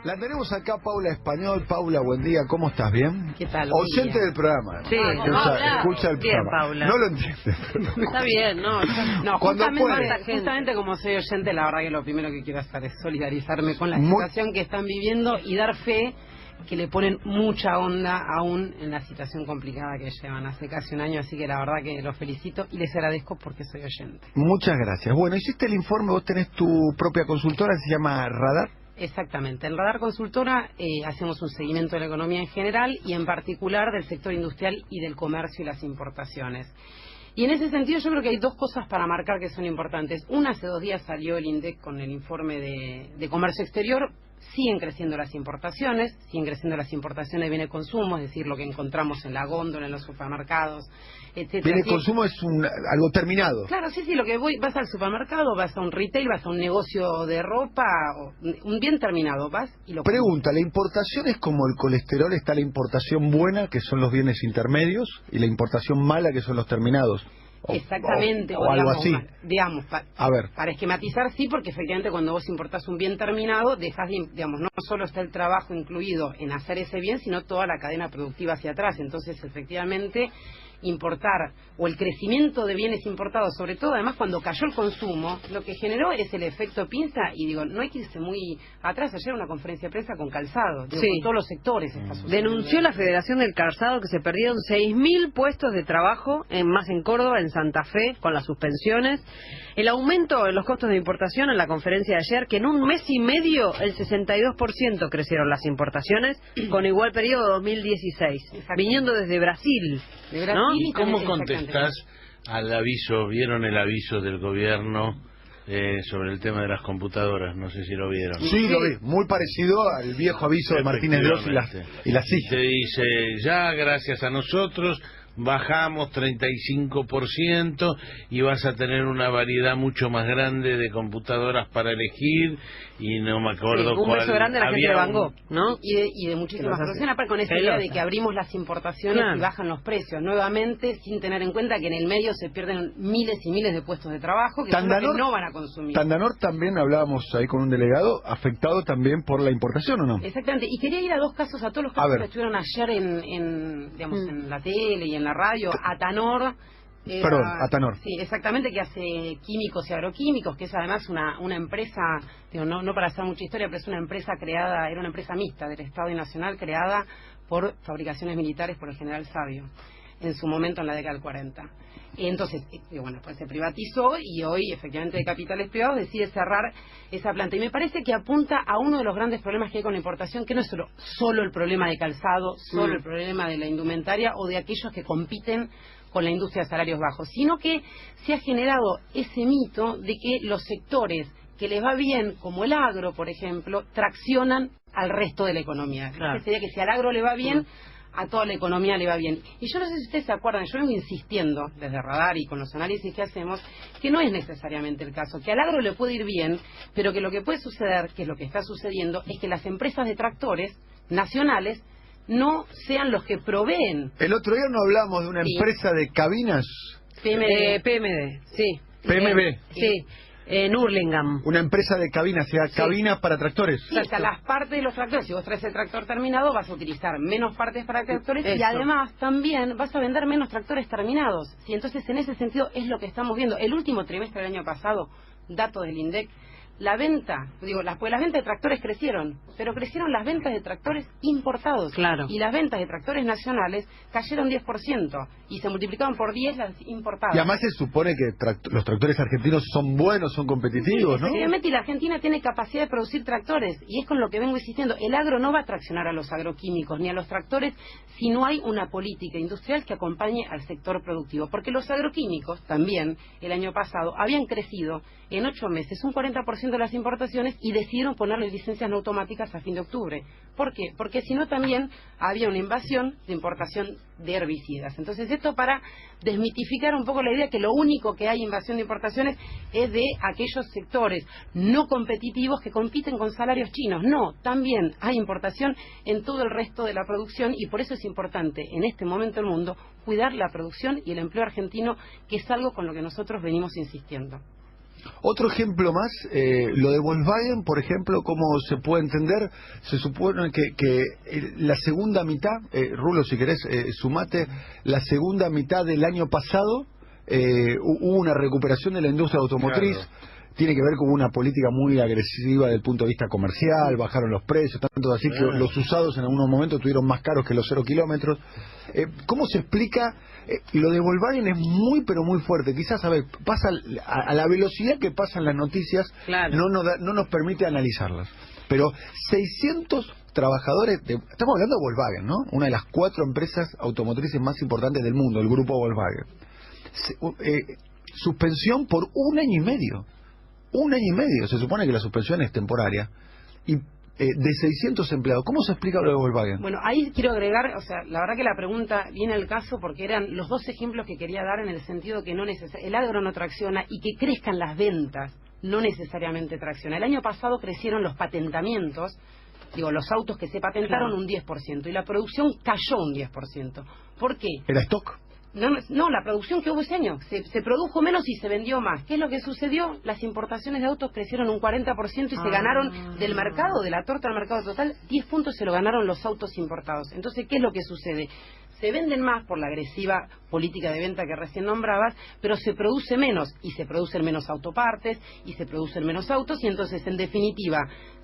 La tenemos acá, Paula Español. Paula, buen día, ¿cómo estás? ¿Bien? ¿Qué tal? Oyente del programa. Sí, escucha el bien, programa. Paula. No lo entiende. Está bien, no, Cuando justamente como soy oyente, la verdad que lo primero que quiero hacer es solidarizarme con la situación que están viviendo y dar fe que le ponen mucha onda aún en la situación complicada que llevan hace casi un año, así que la verdad que los felicito y les agradezco porque soy oyente. Muchas gracias. Bueno, hiciste el informe, vos tenés tu propia consultora, se llama Radar. Exactamente. En Radar Consultora hacemos un seguimiento de la economía en general y en particular del sector industrial y del comercio y las importaciones. Y en ese sentido yo creo que hay dos cosas para marcar que son importantes. Una, hace 2 días salió el INDEC con el informe de comercio exterior. Siguen creciendo las importaciones de bienes de consumo, es decir, lo que encontramos en la góndola, en los supermercados, etcétera. Bienes de consumo es algo terminado. Claro, sí, lo que vas al supermercado, vas a un retail, vas a un negocio de ropa, un bien terminado, vas y lo compras. Pregunta, ¿la importación es como el colesterol? ¿Está la importación buena, que son los bienes intermedios, y la importación mala, que son los terminados? Exactamente, o algo así. Digamos, a ver, para esquematizar, sí, porque efectivamente cuando vos importás un bien terminado, dejás, digamos, no solo está el trabajo incluido en hacer ese bien, sino toda la cadena productiva hacia atrás. Entonces, efectivamente, importar o el crecimiento de bienes importados, sobre todo además cuando cayó el consumo, lo que generó es el efecto pinza. Y digo, no hay que irse muy atrás. Ayer una conferencia de prensa con Calzado, con todos los sectores está sucediendo. Denunció la Federación del Calzado que se perdieron 6.000 puestos de trabajo, más en Córdoba, en Santa Fe, con las suspensiones. El aumento en los costos de importación en la conferencia de ayer, que en un mes y medio el 62% crecieron las importaciones, con igual periodo 2016, viniendo desde Brasil, ¿no? ¿Y cómo contestás al aviso? ¿Vieron el aviso del gobierno sobre el tema de las computadoras? No sé si lo vieron. Sí, lo vi. Muy parecido al viejo aviso de Martínez Gross y la CIG. Te dice, ya gracias a nosotros bajamos 35% y vas a tener una variedad mucho más grande de computadoras para elegir, y no me acuerdo un cuál. beso grande a la gente de Van Gogh, ¿no? Y de muchísimas producciones, aparte con esta idea de que abrimos las importaciones y bajan los precios, nuevamente, sin tener en cuenta que en el medio se pierden miles y miles de puestos de trabajo que no van a consumir. Tandanor también, hablábamos ahí con un delegado, afectado también por la importación, ¿o no? Exactamente, y quería ir a todos los casos que estuvieron ayer en la tele y en la radio. Atanor. Atanor. Sí, exactamente, que hace químicos y agroquímicos, que es además una empresa, digo, no para hacer mucha historia, pero es una empresa creada, era una empresa mixta del Estado y Nacional, creada por fabricaciones militares por el general Sabio, en su momento en la década del 40. Entonces, pues se privatizó y hoy, efectivamente, de capitales privados decide cerrar esa planta. Y me parece que apunta a uno de los grandes problemas que hay con la importación, que no es solo el problema de calzado, solo el problema de la indumentaria o de aquellos que compiten con la industria de salarios bajos, sino que se ha generado ese mito de que los sectores que les va bien, como el agro, por ejemplo, traccionan al resto de la economía. Claro. Sería que si al agro le va bien, a toda la economía le va bien. Y yo no sé si ustedes se acuerdan, yo vengo insistiendo desde Radar y con los análisis que hacemos, que no es necesariamente el caso, que al agro le puede ir bien, pero que lo que puede suceder, que es lo que está sucediendo, es que las empresas de tractores nacionales no sean los que proveen. El otro día no hablamos de una empresa de cabinas. PMD, sí. PMB. Sí. En Hurlingham. Una empresa de cabinas, o sea, cabinas para tractores. Sí, hasta las partes de los tractores. Si vos traes el tractor terminado, vas a utilizar menos partes para tractores y además también vas a vender menos tractores terminados. Sí, entonces, en ese sentido, es lo que estamos viendo. El último trimestre del año pasado, datos del INDEC, la venta, pues las ventas de tractores crecieron, pero crecieron las ventas de tractores importados. Claro. Y las ventas de tractores nacionales cayeron 10% y se multiplicaron por 10 las importadas. Y además se supone que los tractores argentinos son buenos, son competitivos, sí, ¿no? Efectivamente, y la Argentina tiene capacidad de producir tractores, y es con lo que vengo insistiendo. El agro no va a traccionar a los agroquímicos ni a los tractores si no hay una política industrial que acompañe al sector productivo. Porque los agroquímicos también, el año pasado, habían crecido en 8 meses un 40% de las importaciones y decidieron ponerles licencias no automáticas a fin de octubre. ¿Por qué? Porque si no también había una invasión de importación de herbicidas. Entonces esto para desmitificar un poco la idea que lo único que hay invasión de importaciones es de aquellos sectores no competitivos que compiten con salarios chinos. No, también hay importación en todo el resto de la producción y por eso es importante en este momento del mundo cuidar la producción y el empleo argentino, que es algo con lo que nosotros venimos insistiendo. Otro ejemplo más, lo de Volkswagen, por ejemplo, ¿cómo se puede entender? Se supone que la segunda mitad, Rulo, si querés, sumate, la segunda mitad del año pasado hubo una recuperación de la industria automotriz. Claro. Tiene que ver con una política muy agresiva desde el punto de vista comercial, bajaron los precios, tanto así que los usados en algunos momentos estuvieron más caros que los 0 kilómetros. ¿Cómo se explica? Lo de Volkswagen es muy pero muy fuerte. Quizás, a ver, pasa a la velocidad que pasan las noticias, claro, no nos permite analizarlas. Pero 600 trabajadores, estamos hablando de Volkswagen, ¿no? Una de las 4 empresas automotrices más importantes del mundo, el grupo Volkswagen. Suspensión por 1 año y medio. 1 año y medio, se supone que la suspensión es temporaria. Y de 600 empleados, ¿cómo se explica lo de Volkswagen? Bueno, ahí quiero agregar, o sea, la verdad que la pregunta viene al caso porque eran los 2 ejemplos que quería dar en el sentido que el agro no tracciona y que crezcan las ventas no necesariamente tracciona. El año pasado crecieron los patentamientos, los autos que se patentaron, claro, un 10%, y la producción cayó un 10%. ¿Por qué? ¿Era stock? No, la producción que hubo ese año. Se produjo menos y se vendió más. ¿Qué es lo que sucedió? Las importaciones de autos crecieron un 40% y se ganaron del mercado, de la torta del mercado total, 10 puntos se lo ganaron los autos importados. Entonces, ¿qué es lo que sucede? Se venden más por la agresiva política de venta que recién nombrabas, pero se produce menos, y se producen menos autopartes, y se producen menos autos, y entonces, en definitiva,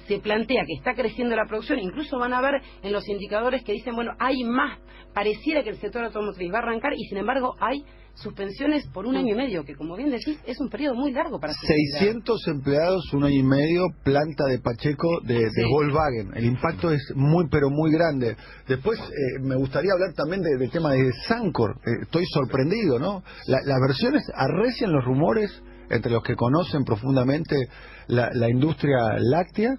se plantea que está creciendo la producción. Incluso van a ver en los indicadores que dicen, bueno, hay más, pareciera que el sector automotriz va a arrancar, y sin embargo hay suspensiones por 1 año y medio, que como bien decís, es un periodo muy largo para 600 empleados, 1 año y medio, planta de Pacheco de Volkswagen. El impacto es muy pero muy grande. Después me gustaría hablar también del tema de Sancor. Estoy sorprendido, ¿no? Las versiones arrecian los rumores entre los que conocen profundamente la industria láctea,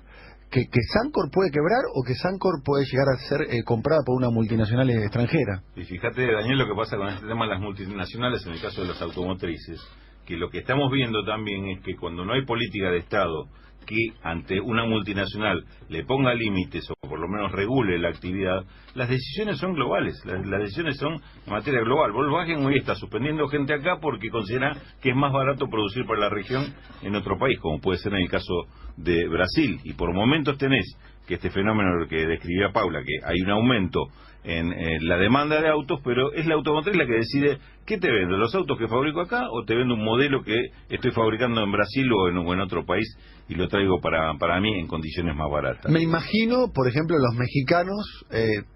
que Sancor puede quebrar o que Sancor puede llegar a ser comprada por una multinacional extranjera. Y fíjate, Daniel, lo que pasa con este tema de las multinacionales en el caso de las automotrices, que lo que estamos viendo también es que cuando no hay política de Estado que ante una multinacional le ponga límites o por lo menos regule la actividad, las decisiones son globales, las decisiones son en materia global. Volkswagen hoy está suspendiendo gente acá porque considera que es más barato producir para la región en otro país, como puede ser en el caso de Brasil, y por momentos tenés que este fenómeno que describía Paula, que hay un aumento en la demanda de autos, pero es la automotriz la que decide qué te vendo, los autos que fabrico acá o te vendo un modelo que estoy fabricando en Brasil o en otro país y lo traigo para mí en condiciones más baratas. Me imagino, por ejemplo, los mexicanos,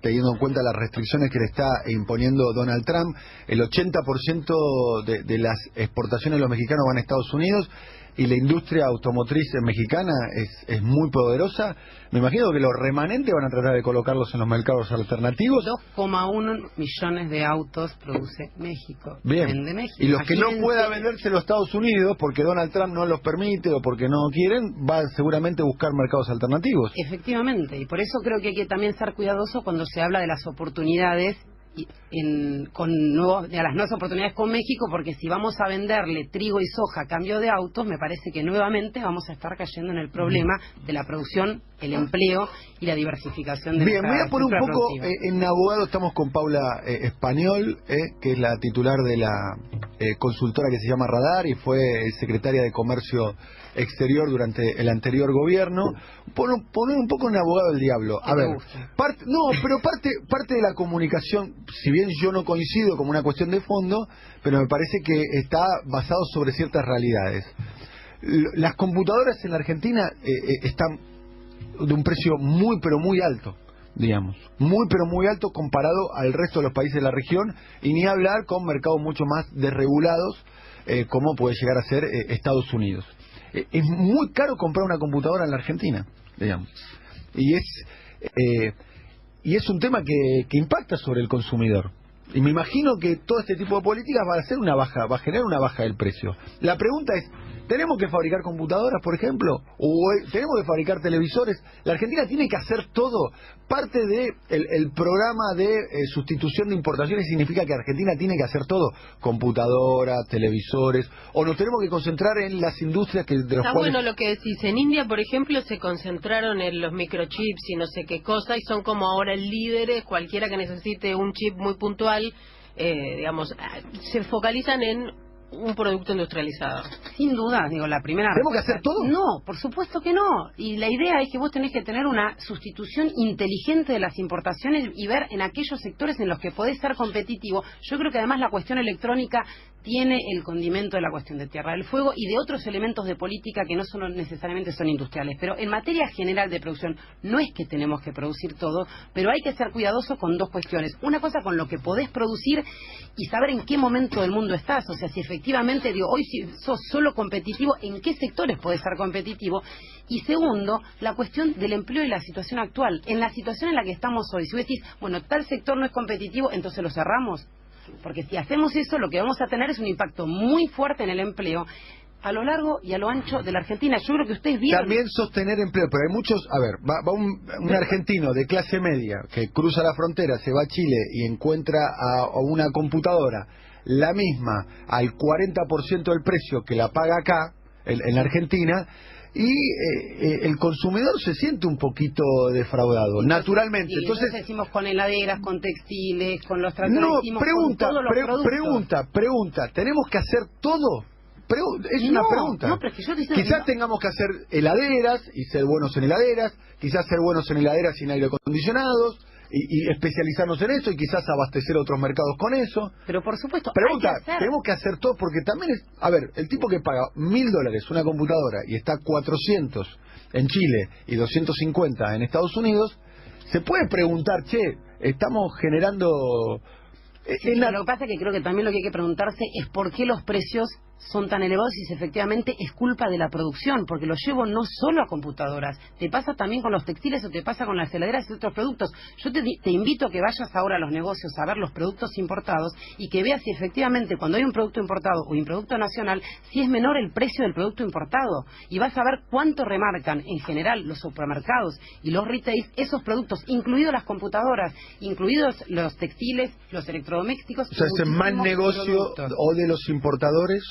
teniendo en cuenta las restricciones que le está imponiendo Donald Trump, el 80% de las exportaciones de los mexicanos van a Estados Unidos, y la industria automotriz mexicana es muy poderosa. Me imagino que los remanentes van a tratar de colocarlos en los mercados alternativos. 2,1 millones de autos produce México. Bien. Vende México. Y los que no pueda venderse a los Estados Unidos porque Donald Trump no los permite o porque no quieren, van seguramente a buscar mercados alternativos. Efectivamente, y por eso creo que hay que también ser cuidadoso cuando se habla de las oportunidades de las nuevas oportunidades con México, porque si vamos a venderle trigo y soja a cambio de autos, me parece que nuevamente vamos a estar cayendo en el problema de la producción, el empleo y la diversificación de Bien, me voy a poner un poco en abogado. Estamos con Paula Español, que es la titular de la consultora que se llama Radar y fue secretaria de Comercio Exterior durante el anterior gobierno. Poner un poco en abogado del diablo. A ver, parte de la comunicación, si bien yo no coincido como una cuestión de fondo, pero me parece que está basado sobre ciertas realidades. Las computadoras en la Argentina están de un precio muy pero muy alto, digamos, muy pero muy alto comparado al resto de los países de la región, y ni hablar con mercados mucho más desregulados como puede llegar a ser Estados Unidos. Es muy caro comprar una computadora en la Argentina, digamos, y es un tema que impacta sobre el consumidor. Y me imagino que todo este tipo de políticas va a generar una baja del precio. La pregunta es, ¿tenemos que fabricar computadoras, por ejemplo? ¿O tenemos que fabricar televisores? La Argentina tiene que hacer todo. Parte de el programa de sustitución de importaciones significa que Argentina tiene que hacer todo. Computadoras, televisores. ¿O nos tenemos que concentrar en las industrias de los cuales... Está bueno lo que decís. En India, por ejemplo, se concentraron en los microchips y no sé qué cosa, y son como ahora líderes. Cualquiera que necesite un chip muy puntual, digamos, se focalizan en un producto industrializado. Sin duda, digo, la primera... ¿Tenemos que hacer todo? No, por supuesto que no. Y la idea es que vos tenés que tener una sustitución inteligente de las importaciones y ver en aquellos sectores en los que podés ser competitivo. Yo creo que además la cuestión electrónica tiene el condimento de la cuestión de Tierra del Fuego y de otros elementos de política que no son necesariamente son industriales. Pero en materia general de producción, no es que tenemos que producir todo, pero hay que ser cuidadosos con dos cuestiones. Una cosa con lo que podés producir y saber en qué momento del mundo estás. O sea, si efectivamente, digo, hoy si sos solo competitivo, ¿en qué sectores podés ser competitivo? Y segundo, la cuestión del empleo y la situación actual. En la situación en la que estamos hoy, si vos decís, bueno, tal sector no es competitivo, entonces lo cerramos. Porque si hacemos eso, lo que vamos a tener es un impacto muy fuerte en el empleo a lo largo y a lo ancho de la Argentina. Yo creo que ustedes vieron... También sostener empleo, pero hay muchos... A ver, va un argentino de clase media que cruza la frontera, se va a Chile y encuentra a una computadora la misma al 40% del precio que la paga acá, en la Argentina, y el consumidor se siente un poquito defraudado, naturalmente. Sí, entonces decimos con heladeras, con textiles, con los tractores, no, decimos con todos los productos. pregunta, ¿tenemos que hacer todo? Es una pregunta. No, pero es que yo te quizás tengamos que hacer heladeras y ser buenos en heladeras, quizás ser buenos en heladeras sin aire acondicionados y especializarnos en eso y quizás abastecer otros mercados con eso. Pero por supuesto, pregunta, hay que hacer. tenemos que hacer todo porque también es, a ver, el tipo que paga $1.000 una computadora y está 400 en Chile y 250 en Estados Unidos, se puede preguntar, che, estamos generando... Lo que pasa es que creo que también lo que hay que preguntarse es por qué los precios son tan elevados y si efectivamente es culpa de la producción, porque lo llevo no solo a computadoras, te pasa también con los textiles o te pasa con las heladeras y otros productos. Yo te invito a que vayas ahora a los negocios a ver los productos importados y que veas si efectivamente cuando hay un producto importado o un producto nacional, si es menor el precio del producto importado, y vas a ver cuánto remarcan en general los supermercados y los retails esos productos, incluidos las computadoras, incluidos los textiles, los electrodomésticos. O sea, ¿es más negocio o de los importadores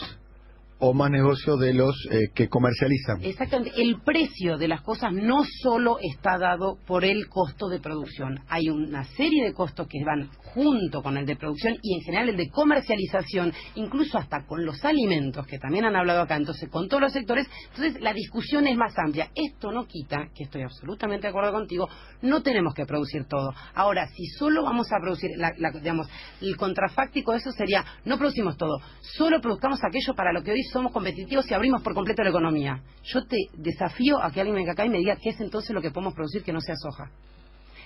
o más negocio de los que comercializan? Exactamente. El precio de las cosas no solo está dado por el costo de producción. Hay una serie de costos que van junto con el de producción y en general el de comercialización, incluso hasta con los alimentos, que también han hablado acá, entonces con todos los sectores. Entonces la discusión es más amplia. Esto no quita, que estoy absolutamente de acuerdo contigo, no tenemos que producir todo. Ahora, si solo vamos a producir, digamos, el contrafáctico de eso sería, no producimos todo, solo produzcamos aquello para lo que hoy somos competitivos y abrimos por completo la economía. Yo te desafío a que alguien venga acá y me diga qué es entonces lo que podemos producir que no sea soja.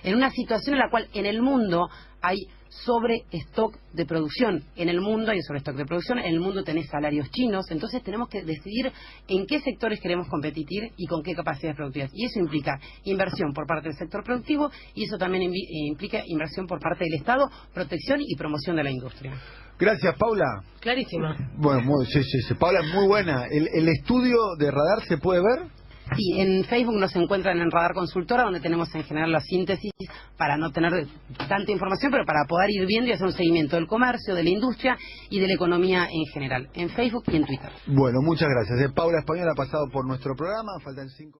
En una situación en la cual en el mundo hay sobre stock de producción, en el mundo hay sobre stock de producción, en el mundo tenés salarios chinos, entonces tenemos que decidir en qué sectores queremos competir y con qué capacidades productivas. Y eso implica inversión por parte del sector productivo y eso también implica inversión por parte del Estado, protección y promoción de la industria. Gracias, Paula. Clarísima. Bueno, sí, Paula es muy buena. ¿El estudio de Radar se puede ver? Sí, en Facebook nos encuentran en Radar Consultora, donde tenemos en general la síntesis para no tener tanta información, pero para poder ir viendo y hacer un seguimiento del comercio, de la industria y de la economía en general, en Facebook y en Twitter. Bueno, muchas gracias. Paula Español ha pasado por nuestro programa, faltan 5...